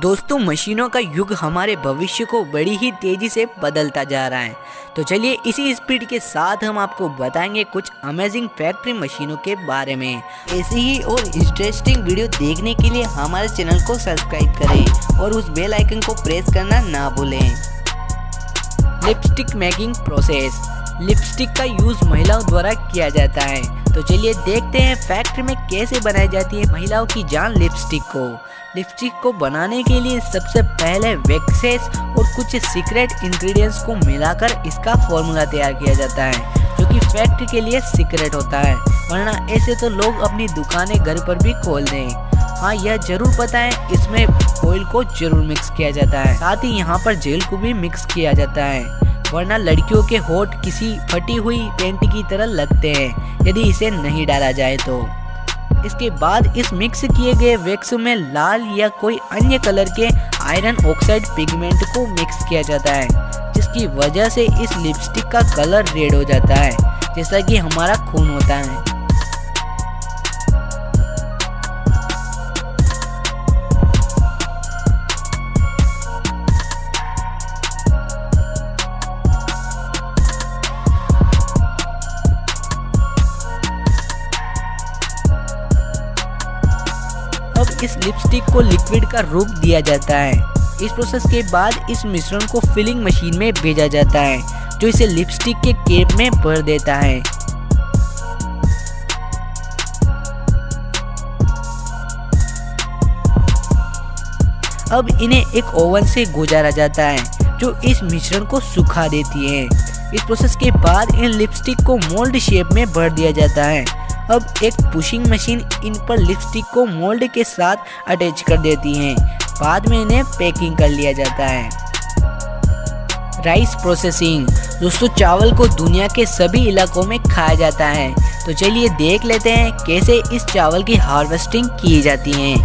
दोस्तों, मशीनों का युग हमारे भविष्य को बड़ी ही तेजी से बदलता जा रहा है। तो चलिए इसी स्पीड के साथ हम आपको बताएंगे कुछ अमेजिंग फैक्ट्री मशीनों के बारे में। ऐसी ही और इंटरेस्टिंग वीडियो देखने के लिए हमारे चैनल को सब्सक्राइब करें और उस बेल आइकन को प्रेस करना ना भूलें। Lipstick making process. लिपस्टिक का यूज महिलाओं द्वारा किया जाता है। तो चलिए देखते हैं फैक्ट्री में कैसे बनाई जाती है महिलाओं की जान लिपस्टिक को। लिपस्टिक को बनाने के लिए सबसे पहले वैक्सेस और कुछ सीक्रेट इंग्रेडिएंट्स को मिलाकर इसका फॉर्मूला तैयार किया जाता है, जो कि फैक्ट्री के लिए सीक्रेट होता है, वरना ऐसे तो लोग अपनी दुकानें घर पर भी खोल दें। हाँ, यह जरूर पता है इसमें ऑयल को जरूर मिक्स किया जाता है, साथ ही यहाँ पर जेल को भी मिक्स किया जाता है, वरना लड़कियों के होठ किसी फटी हुई पेंट की तरह लगते हैं यदि इसे नहीं डाला जाए तो। इसके बाद इस मिक्स किए गए वैक्स में लाल या कोई अन्य कलर के आयरन ऑक्साइड पिगमेंट को मिक्स किया जाता है, जिसकी वजह से इस लिपस्टिक का कलर रेड हो जाता है, जैसा कि हमारा खून होता है। अब इस लिपस्टिक को लिक्विड का रूप दिया जाता है। इस प्रोसेस के बाद इस मिश्रण को फिलिंग मशीन में भेजा जाता है, जो इसे लिपस्टिक के कैप में भर देता है। अब इन्हें एक ओवन से गुजारा जाता है, जो इस मिश्रण को सुखा देती है। इस प्रोसेस के बाद इन लिपस्टिक को मोल्ड शेप में भर दिया जाता है। अब एक पुशिंग मशीन इन पर लिपस्टिक को मोल्ड के साथ अटैच कर देती है। बाद में इन्हें पैकिंग कर लिया जाता है। Rice processing. दोस्तों, चावल को दुनिया के सभी इलाकों में खाया जाता है। तो चलिए देख लेते हैं कैसे इस चावल की हार्वेस्टिंग की जाती है।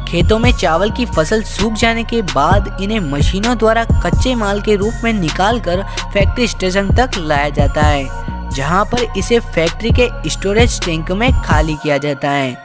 खेतों में चावल की फसल सूख जाने के बाद इन्हें मशीनों द्वारा कच्चे माल के रूप में निकालकर फैक्ट्री स्टेशन तक लाया जाता है, जहां पर इसे फैक्ट्री के स्टोरेज टैंक में खाली किया जाता है,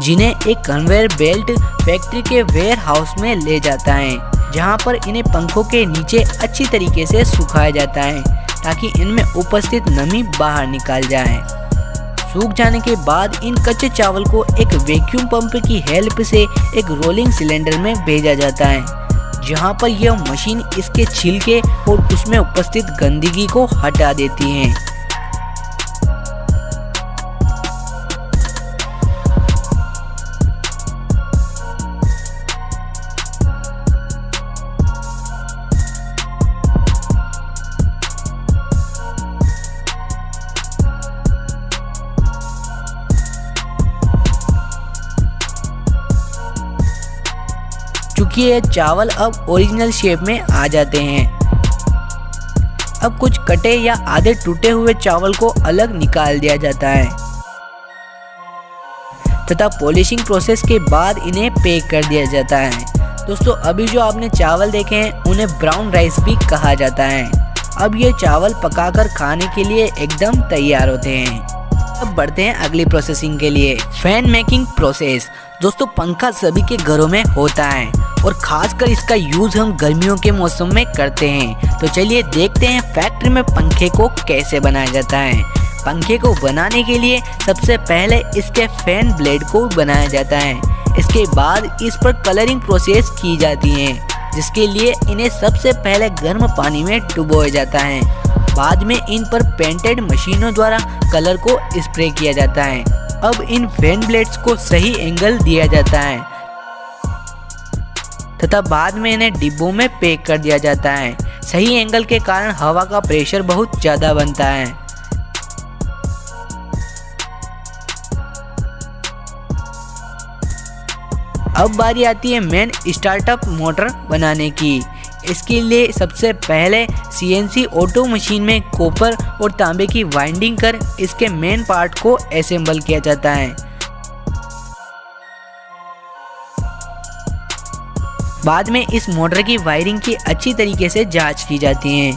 जिन्हें एक कन्वेयर बेल्ट फैक्ट्री के वेयर हाउस में ले जाता है, जहां पर इन्हें पंखों के नीचे अच्छी तरीके से सुखाया जाता है, ताकि इनमें उपस्थित नमी बाहर निकाल जाए। सूख जाने के बाद इन कच्चे चावल को एक वैक्यूम पंप की हेल्प से एक रोलिंग सिलेंडर में भेजा जाता है, जहां पर यह मशीन इसके छिलके और उसमें उपस्थित गंदगी को हटा देती है। चूंकि ये चावल अब ओरिजिनल शेप में आ जाते हैं, अब कुछ कटे या आधे टूटे हुए चावल को अलग निकाल दिया जाता है तथा पॉलिशिंग प्रोसेस के बाद इन्हें पैक कर दिया जाता है। दोस्तों, अभी जो आपने चावल देखे हैं उन्हें ब्राउन राइस भी कहा जाता है। अब ये चावल पकाकर खाने के लिए एकदम तैयार होते हैं। अब बढ़ते हैं अगली प्रोसेसिंग के लिए, फैन मेकिंग प्रोसेस। दोस्तों, पंखा सभी के घरों में होता है और खासकर इसका यूज हम गर्मियों के मौसम में करते हैं। तो चलिए देखते हैं फैक्ट्री में पंखे को कैसे बनाया जाता है। पंखे को बनाने के लिए सबसे पहले इसके फैन ब्लेड को बनाया जाता है। इसके बाद इस पर कलरिंग प्रोसेस की जाती है, जिसके लिए इन्हें सबसे पहले गर्म पानी में डुबोया जाता है। बाद में इन पर पेंटेड मशीनों द्वारा कलर को स्प्रे किया जाता है। अब इन फैन ब्लेड्स को सही एंगल दिया जाता है तथा बाद में इन्हें डिब्बों में पैक कर दिया जाता है। सही एंगल के कारण हवा का प्रेशर बहुत ज़्यादा बनता है। अब बारी आती है मेन स्टार्टअप मोटर बनाने की। इसके लिए सबसे पहले सीएनसी ऑटो मशीन में कॉपर और तांबे की वाइंडिंग कर इसके मेन पार्ट को असेंबल किया जाता है। बाद में इस मोटर की वायरिंग की अच्छी तरीके से जांच की जाती है।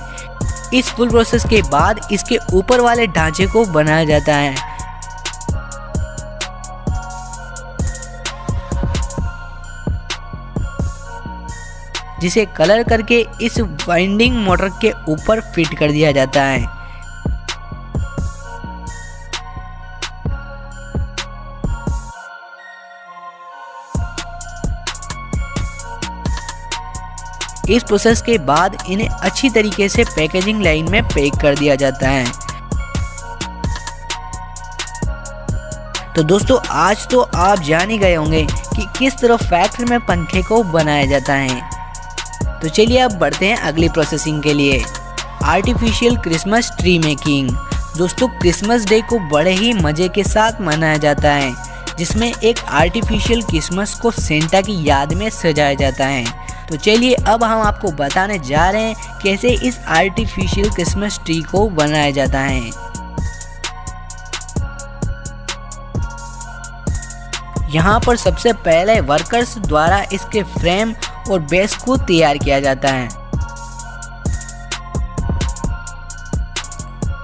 इस फुल प्रोसेस के बाद इसके ऊपर वाले ढांचे को बनाया जाता है। जिसे कलर करके इस वाइंडिंग मोटर के ऊपर फिट कर दिया जाता है। इस प्रोसेस के बाद इन्हें अच्छी तरीके से पैकेजिंग लाइन में पैक कर दिया जाता है। तो दोस्तों आज तो आप जान ही गए होंगे कि किस तरह फैक्ट्री में पंखे को बनाया जाता है। तो चलिए अब बढ़ते हैं अगली प्रोसेसिंग के लिए, आर्टिफिशियल क्रिसमस ट्री मेकिंग। दोस्तों क्रिसमस डे को बड़े ही मज़े के साथ मनाया जाता है, जिसमें एक आर्टिफिशियल क्रिसमस को सेंटा की याद में सजाया जाता है। तो चलिए अब हम आपको बताने जा रहे हैं कैसे इस आर्टिफिशियल क्रिसमस ट्री को बनाया जाता है। यहाँ पर सबसे पहले वर्कर्स द्वारा इसके फ्रेम और बेस को तैयार किया जाता है।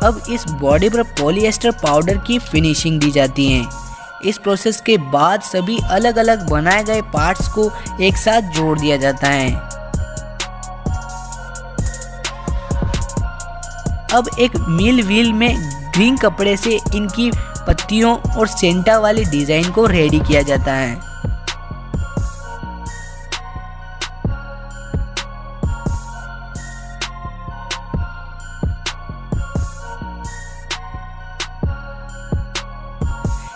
अब इस बॉडी पर पॉलिएस्टर पाउडर की फिनिशिंग दी जाती है। इस प्रोसेस के बाद सभी अलग अलग बनाए गए पार्ट्स को एक साथ जोड़ दिया जाता है। अब एक मिल व्हील में ग्रीन कपड़े से इनकी पत्तियों और सेंटा वाली डिजाइन को रेडी किया जाता है।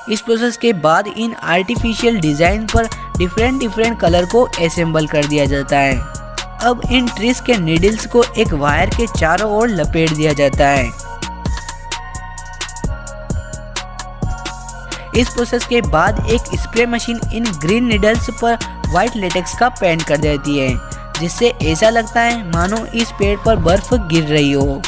इस प्रोसेस के बाद इन आर्टिफिशियल डिजाइन पर डिफरेंट कलर को असेंबल कर दिया जाता है। अब इन ट्रीज के नीडल्स को एक वायर के चारों ओर लपेट दिया जाता है। इस प्रोसेस के बाद एक स्प्रे मशीन इन ग्रीन नीडल्स पर व्हाइट लेटेक्स का पेंट कर देती है, जिससे ऐसा लगता है मानो इस पेड़ पर बर्फ गिर रही हो।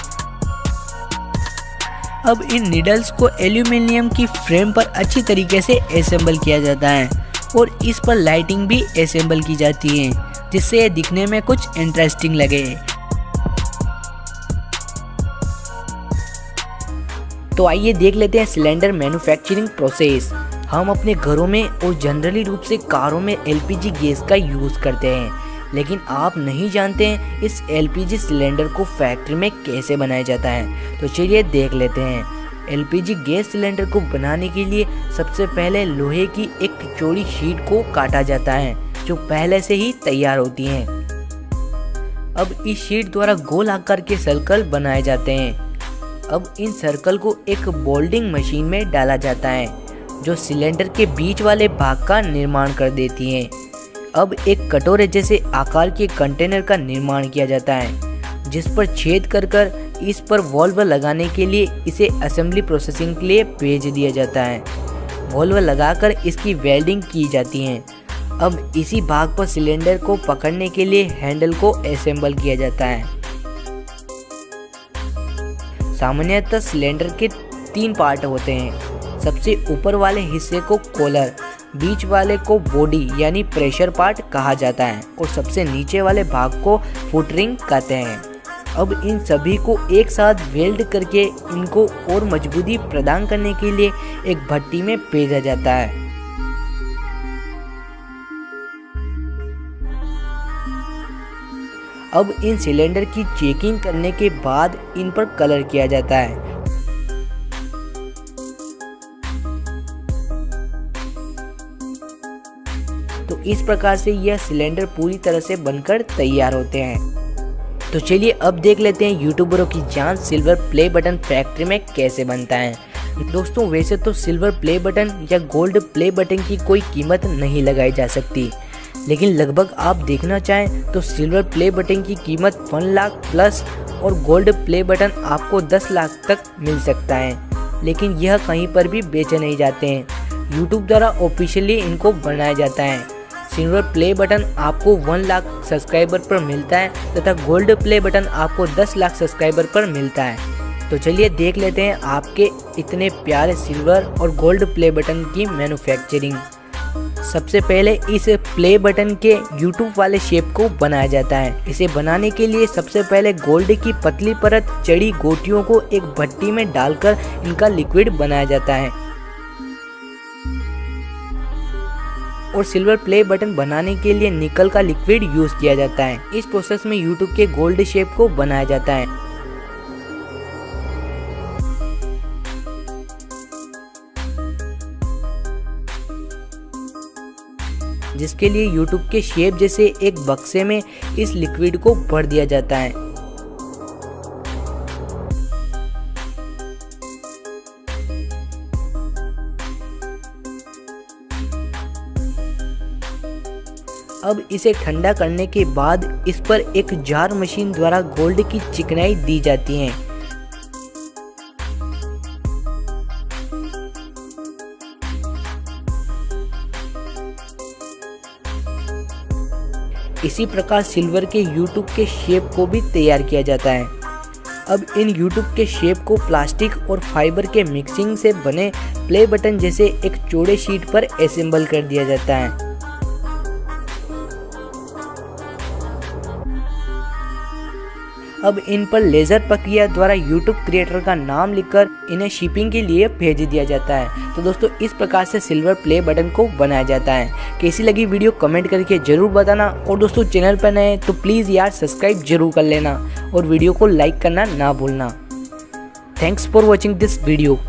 अब इन नीडल्स को एल्यूमिनियम की फ्रेम पर अच्छी तरीके से असेंबल किया जाता है और इस पर लाइटिंग भी असेंबल की जाती है, जिससे ये दिखने में कुछ इंटरेस्टिंग लगे। तो आइए देख लेते हैं सिलेंडर मैन्युफैक्चरिंग प्रोसेस। हम अपने घरों में और जनरली रूप से कारों में एलपीजी गैस का यूज़ करते हैं, लेकिन आप नहीं जानते हैं इस एलपीजी सिलेंडर को फैक्ट्री में कैसे बनाया जाता है। तो चलिए देख लेते हैं। एलपीजी गैस सिलेंडर को बनाने के लिए सबसे पहले लोहे की एक चौड़ी शीट को काटा जाता है, जो पहले से ही तैयार होती है। अब इस शीट द्वारा गोल आकार के सर्कल बनाए जाते हैं। अब इन सर्कल को एक बोल्डिंग मशीन में डाला जाता है, जो सिलेंडर के बीच वाले भाग का निर्माण कर देती है। अब एक कटोरे जैसे आकार के कंटेनर का निर्माण किया जाता है, जिस पर छेद कर इस पर वॉल्व लगाने के लिए इसे असेंबली प्रोसेसिंग के लिए भेज दिया जाता है। वॉल्व लगाकर इसकी वेल्डिंग की जाती है। अब इसी भाग पर सिलेंडर को पकड़ने के लिए हैंडल को असेंबल किया जाता है। सामान्यतः सिलेंडर के 3 पार्ट होते हैं। सबसे ऊपर वाले हिस्से को कॉलर, बीच वाले को बॉडी यानी प्रेशर पार्ट कहा जाता है और सबसे नीचे वाले भाग को फुटरिंग कहते हैं। अब इन सभी को एक साथ वेल्ड करके इनको और मजबूती प्रदान करने के लिए एक भट्टी में भेजा जाता है। अब इन सिलेंडर की चेकिंग करने के बाद इन पर कलर किया जाता है। तो इस प्रकार से यह सिलेंडर पूरी तरह से बनकर तैयार होते हैं। तो चलिए अब देख लेते हैं यूट्यूबरों की जान सिल्वर प्ले बटन फैक्ट्री में कैसे बनता है। दोस्तों वैसे तो सिल्वर प्ले बटन या गोल्ड प्ले बटन की कोई कीमत नहीं लगाई जा सकती, लेकिन लगभग आप देखना चाहें तो सिल्वर प्ले बटन की कीमत 1 लाख प्लस और गोल्ड प्ले बटन आपको 10 लाख तक मिल सकता है, लेकिन यह कहीं पर भी बेचे नहीं जाते हैं। यूट्यूब द्वारा ऑफिशियली इनको बनाया जाता है। सिल्वर प्ले बटन आपको 1 लाख सब्सक्राइबर पर मिलता है तथा गोल्ड प्ले बटन आपको 10 लाख सब्सक्राइबर पर मिलता है। तो चलिए देख लेते हैं आपके इतने प्यारे सिल्वर और गोल्ड प्ले बटन की मैन्युफैक्चरिंग। सबसे पहले इस प्ले बटन के यूट्यूब वाले शेप को बनाया जाता है। इसे बनाने के लिए सबसे पहले गोल्ड की पतली परत चढ़ी गोटियों को एक भट्टी में डालकर इनका लिक्विड बनाया जाता है और सिल्वर प्ले बटन बनाने के लिए निकल का लिक्विड यूज किया जाता है। इस प्रोसेस में यूट्यूब के गोल्ड शेप को बनाया जाता है, जिसके लिए यूट्यूब के शेप जैसे एक बक्से में इस लिक्विड को भर दिया जाता है। अब इसे ठंडा करने के बाद इस पर एक जार मशीन द्वारा गोल्ड की चिकनाई दी जाती है। इसी प्रकार सिल्वर के यूट्यूब के शेप को भी तैयार किया जाता है। अब इन यूट्यूब के शेप को प्लास्टिक और फाइबर के मिक्सिंग से बने प्ले बटन जैसे एक चौड़े शीट पर असेंबल कर दिया जाता है। अब इन पर लेज़र प्रक्रिया द्वारा यूट्यूब क्रिएटर का नाम लिखकर इन्हें शिपिंग के लिए भेज दिया जाता है। तो दोस्तों इस प्रकार से सिल्वर प्ले बटन को बनाया जाता है। कैसी लगी वीडियो कमेंट करके जरूर बताना, और दोस्तों चैनल पर नए तो प्लीज़ यार सब्सक्राइब जरूर कर लेना और वीडियो को लाइक करना ना भूलना। Thanks for watching this video.